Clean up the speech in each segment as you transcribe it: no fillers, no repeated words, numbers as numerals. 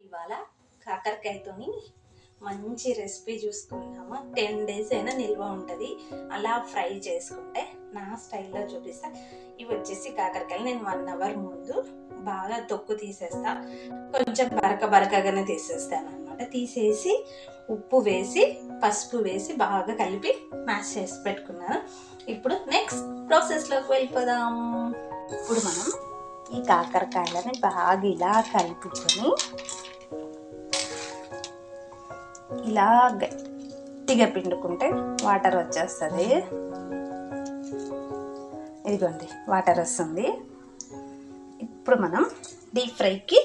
ఇవాళ కాకరకాయతోని మంచి రెసిపీ చూసుకున్నాము. 10 days అయినా నిల్వ ఉంటుంది. అలా ఫ్రై చేసుకుంటే నా స్టైల్లో చూపిస్తా. ఇవి వచ్చేసి కాకరకాయలు నేను 1 hour ముందు బాగా తొక్కు తీసేస్తా. కొంచెం బరకగానే తీసేస్తాను అనమాట. తీసేసి ఉప్పు వేసి పసుపు వేసి బాగా కలిపి మ్యాష్ చేసి పెట్టుకున్నాను. ఇప్పుడు నెక్స్ట్ ప్రాసెస్లోకి వెళ్ళిపోదాం. ఇప్పుడు మనం ఈ కాకరకాయలని బాగా ఇలా కలుపుకొని ఇలా గట్టిగా పిండుకుంటే వాటర్ వచ్చేస్తుంది. ఇదిగోండి వాటర్ వస్తుంది. ఇప్పుడు మనం డీప్ ఫ్రైకి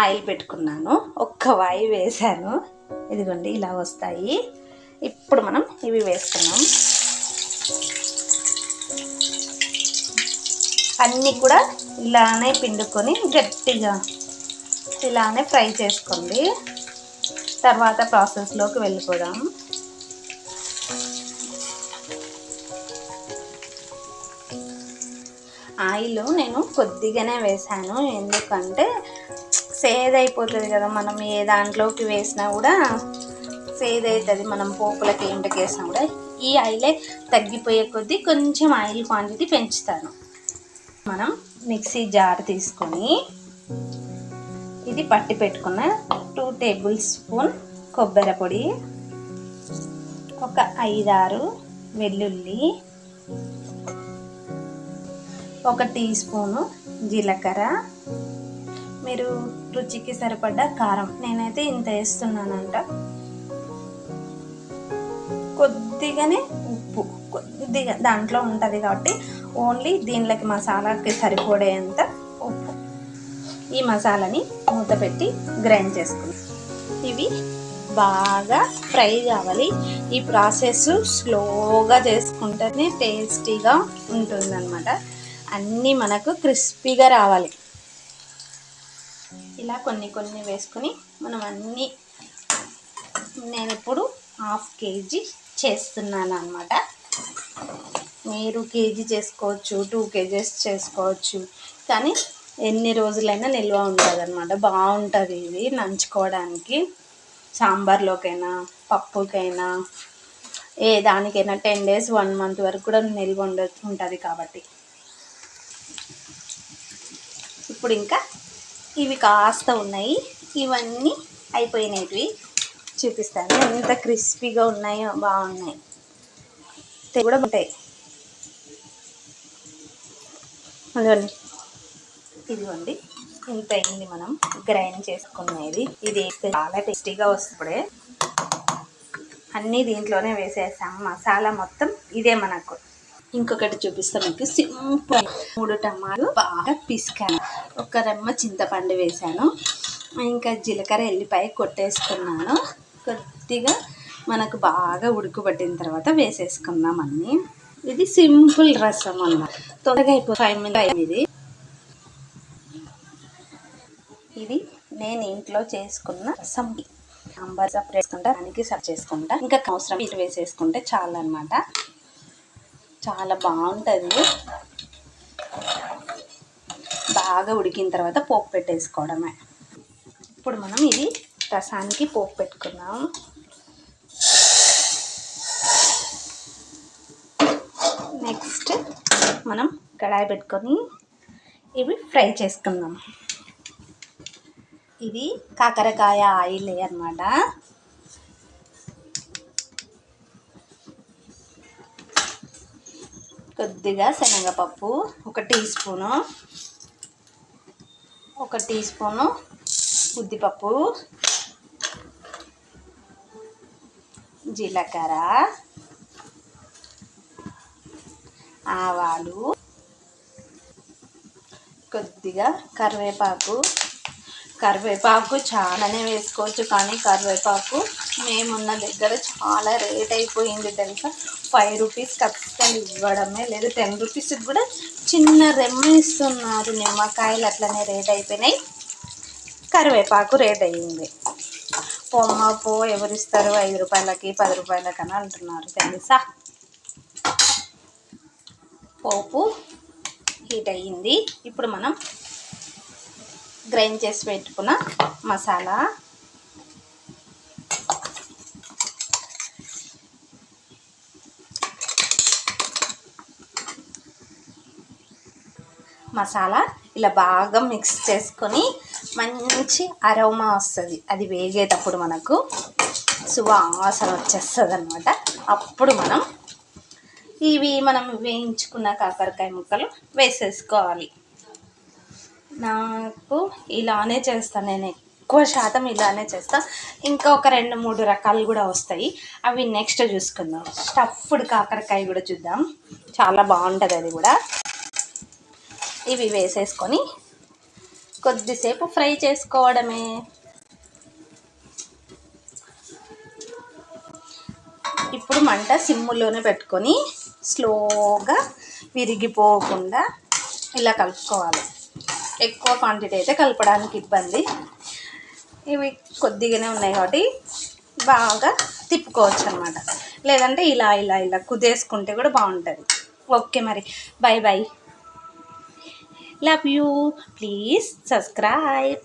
ఆయిల్ పెట్టుకున్నాను. ఒక్క వాయి వేసాను. ఇదిగోండి ఇలా వస్తాయి. ఇప్పుడు మనం ఇవి వేసుకున్నాం. అన్నీ కూడా ఇలానే పిండుకొని గట్టిగా ఇలానే ఫ్రై చేసుకోండి. తర్వాత ప్రాసెస్లోకి వెళ్ళిపోదాం. ఆయిల్ నేను కొద్దిగానే వేసాను, ఎందుకంటే సేదైపోతుంది కదా. మనం ఏ దాంట్లోకి వేసినా కూడా సేదవుతుంది. మనం పోపులకి ఏంటికి వేసినా కూడా ఈ ఆయిలే తగ్గిపోయే కొద్దీ కొంచెం ఆయిల్ క్వాంటిటీ పెంచుతాను. మనం మిక్సీ జార్ తీసుకొని ఇది పట్టి పెట్టుకున్న 2 tablespoon కొబ్బరి పొడి, ఒక 5-6 వెల్లుల్లి, 1 teaspoon జీలకర్ర, మీరు రుచికి సరిపడ్డ కారం, నేనైతే ఇంత వేస్తున్నానంట. కొద్దిగానే ఉప్పు, కొద్దిగా దాంట్లో ఉంటుంది కాబట్టి ఓన్లీ దీనిలోకి మసాలాకి సరిపడేంత ఉప్పు. ఈ మసాలాని మూత పెట్టి గ్రైండ్ చేసుకున్నాం. ఇవి బాగా ఫ్రై కావాలి. ఈ ప్రాసెస్ స్లోగా చేసుకుంటేనే టేస్టీగా ఉంటుందన్నమాట. అన్నీ మనకు క్రిస్పీగా రావాలి. ఇలా కొన్ని వేసుకొని మనం అన్నీ, నేను ఇప్పుడు 1/2 kg చేస్తున్నాను అన్నమాట. మీరు కేజీ చేసుకోవచ్చు, 2 kgs చేసుకోవచ్చు, కానీ ఎన్ని రోజులైనా నిల్వ ఉంటుంది అన్నమాట. బాగుంటుంది ఇది నంచుకోవడానికి. సాంబార్లోకైనా పప్పుకైనా ఏ దానికైనా 10 days 1 month వరకు కూడా నిల్వ ఉంటుంది కాబట్టి. ఇప్పుడు ఇంకా ఇవి కాస్త ఉన్నాయి. ఇవన్నీ అయిపోయినవి చూపిస్తాను. ఎంత క్రిస్పీగా ఉన్నాయో, బాగున్నాయి కూడా ఉంటాయి. అందుకని ఇదిగోండి ఇంత అయింది మనం గ్రైండ్ చేసుకునేది. ఇది వేస్తే చాలా టేస్టీగా వస్తుండే. అన్నీ దీంట్లోనే వేసేసాం. మసాలా మొత్తం ఇదే మనకు. ఇంకొకటి చూపిస్తాం మీకు. సింపుల్ 3 టమాటాలు బాగా పిసికాను, 1 రెమ్మ చింతపండు వేసాను, ఇంకా జీలకర్ర ఎల్లిపాయ కొట్టేసుకున్నాను. కొద్దిగా మనకు బాగా ఉడకబట్టిన తర్వాత వేసేసుకుందాం అన్నీ. ఇది సింపుల్ రసం అన్నమాట, తొందరగా అయిపోయి 5 minutes అయింది. ఇది నేను ఇంట్లో చేసుకున్న రసం. సాంబార్ సపరేట్ వేసుకుంటా, దానికి సర్వ్ చేసుకుంటా, ఇంకా అవసరం ఇటు వేసేసుకుంటే చాలా అన్నమాట. చాలా బాగుంటుంది. బాగా ఉడికిన తర్వాత పోపు పెట్టేసుకోవడమే. ఇప్పుడు మనం ఇది రసానికి పోపు పెట్టుకున్నాం. నెక్స్ట్ మనం కడాయి పెట్టుకొని ఇవి ఫ్రై చేసుకుందాం. ఇది కాకరకాయ ఆయిల్ అన్నమాట. కొద్దిగా శనగపప్పు 1 teaspoon, 1 teaspoon ఉద్దిపప్పు, జీలకర్ర, ఆవాలు, కొద్దిగా కరివేపాకు చాలానే వేసుకోవచ్చు, కానీ కరివేపాకు మేమున్న దగ్గర చాలా రేట్ అయిపోయింది తెలుసా. 5 rupees ఖచ్చితంగా ఇవ్వడమే లేదు. 10 rupees కూడా చిన్న రెమ్మ ఇస్తున్నారు. నిమ్మకాయలు అట్లనే రేట్ అయిపోయినాయి. కరివేపాకు రేట్ అయ్యింది. పొమ్మపో ఎవరిస్తారు 5 రూపాయలకి 10 రూపాయలకని అంటున్నారు తెలుసా. పోపు హీట్ అయ్యింది. ఇప్పుడు మనం గ్రైండ్ చేసి పెట్టుకున్న మసాలా, ఇలా బాగా మిక్స్ చేసుకొని మంచి అరోమా వస్తుంది. అది వేగేటప్పుడు మనకు సువాసన వచ్చేస్తుంది అన్నమాట. అప్పుడు మనం వేయించుకున్న కాకరకాయ ముక్కలు వేసేసుకోవాలి. నాకు ఇలానే చేస్తాను, నేను ఎక్కువ శాతం ఇలానే చేస్తాను. ఇంకా ఒక 2-3 రకాలు కూడా వస్తాయి, అవి నెక్స్ట్ చూసుకుందాం. స్టఫ్డ్ కాకరకాయ కూడా చూద్దాం, చాలా బాగుంటుంది అది కూడా. ఇవి వేసేసుకొని కొద్దిసేపు ఫ్రై చేసుకోవడమే. ఇప్పుడు మంట సిమ్ములోనే పెట్టుకొని స్లోగా విరిగిపోకుండా ఇలా కలుపుకోవాలి. ఎక్కువ క్వాంటిటీ అయితే కలపడానికి ఇబ్బంది, ఇవి కొద్దిగానే ఉన్నాయి కాబట్టి బాగా తిప్పుకోవచ్చు అన్నమాట. లేదంటే ఇలా ఇలా ఇలా కుదేసుకుంటే కూడా బాగుంటుంది. ఓకే మరి, by by, love you, please subscribe.